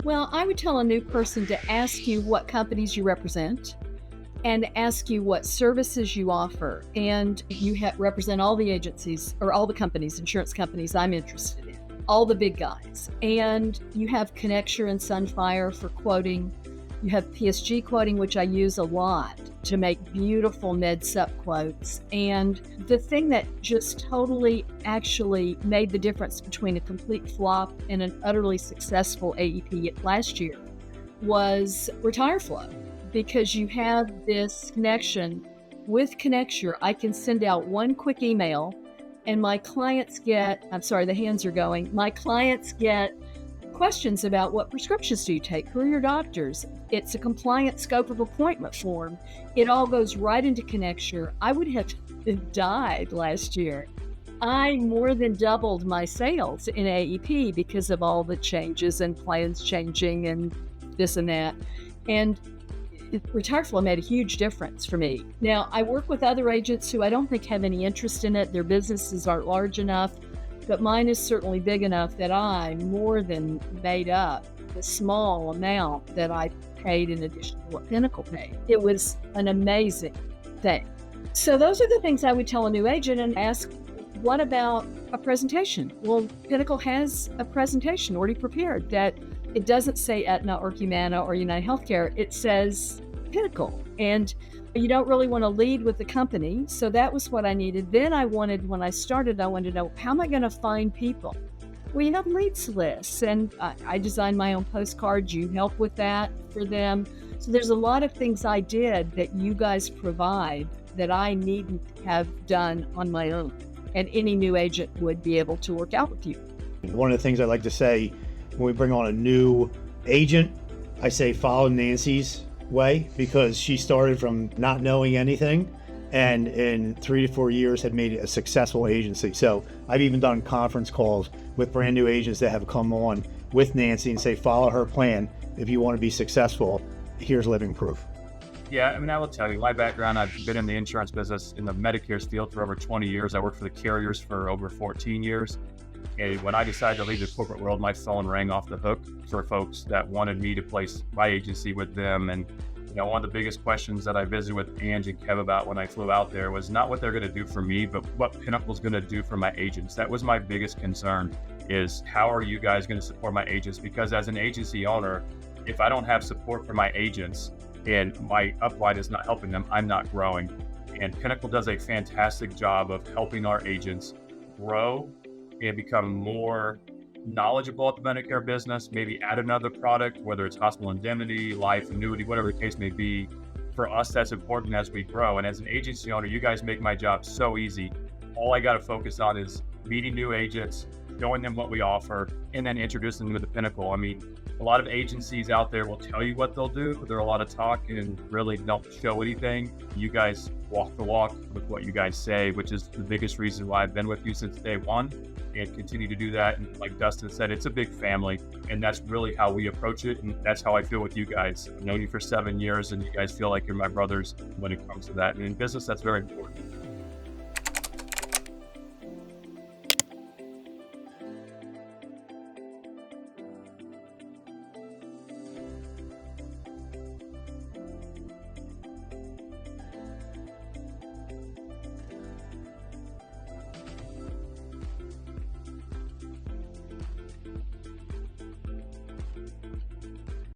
Well, I would tell a new person to ask you what companies you represent and ask you what services you offer. And you represent all the agencies or all the companies, insurance companies I'm interested in, all the big guys. And you have Connecture and Sunfire for quoting. You have PSG quoting, which I use a lot to make beautiful med-sup quotes. And the thing that just totally actually made the difference between a complete flop and an utterly successful AEP last year was Retire Flow, because you have this connection with Connecture. I can send out one quick email and my clients get, I'm sorry, the hands are going, my clients get questions about what prescriptions do you take, who are your doctors. It's a compliant scope of appointment form. It all goes right into Connecture. I would have died last year. I more than doubled my sales in AEP because of all the changes and plans changing and this and that. And Retire Flow made a huge difference for me. Now, I work with other agents who I don't think have any interest in it. Their businesses aren't large enough, but mine is certainly big enough that I more than made up the small amount that I paid in addition to what Pinnacle paid. It was an amazing thing. So those are the things I would tell a new agent and ask, what about a presentation? Well, Pinnacle has a presentation already prepared that it doesn't say Aetna or Humana or United Healthcare. It says Pinnacle. And you don't really want to lead with the company. So that was what I needed. Then when I started, I wanted to know, how am I going to find people? We have leads lists, and I designed my own postcards. You help with that for them. So there's a lot of things I did that you guys provide that I needn't have done on my own. And any new agent would be able to work out with you. One of the things I like to say when we bring on a new agent, I say follow Nancy's way, because she started from not knowing anything and in 3 to 4 years had made it a successful agency. So I've even done conference calls with brand new agents that have come on with Nancy and say, follow her plan. If you want to be successful, here's living proof. Yeah, I mean, I will tell you, my background, I've been in the insurance business in the Medicare field for over 20 years. I worked for the carriers for over 14 years. And when I decided to leave the corporate world, my phone rang off the hook for folks that wanted me to place my agency with them. And one of the biggest questions that I visited with Ange and Kev about when I flew out there was not what they're going to do for me, but what Pinnacle's going to do for my agents. That was my biggest concern, is how are you guys going to support my agents? Because as an agency owner, if I don't have support for my agents and my upline is not helping them, I'm not growing. And Pinnacle does a fantastic job of helping our agents grow and become more knowledgeable at the Medicare business, maybe add another product, whether it's hospital indemnity, life, annuity, whatever the case may be. For us, that's important as we grow. And as an agency owner, you guys make my job so easy. All I got to focus on is meeting new agents, showing them what we offer, and then introducing them to the Pinnacle. I mean, a lot of agencies out there will tell you what they'll do, but they're a lot of talk and really don't show anything. You guys walk the walk with what you guys say, which is the biggest reason why I've been with you since day one and continue to do that. And like Dustin said, it's a big family, and that's really how we approach it. And that's how I feel with you guys. I've known you for 7 years, and you guys feel like you're my brothers when it comes to that. And in business, that's very important.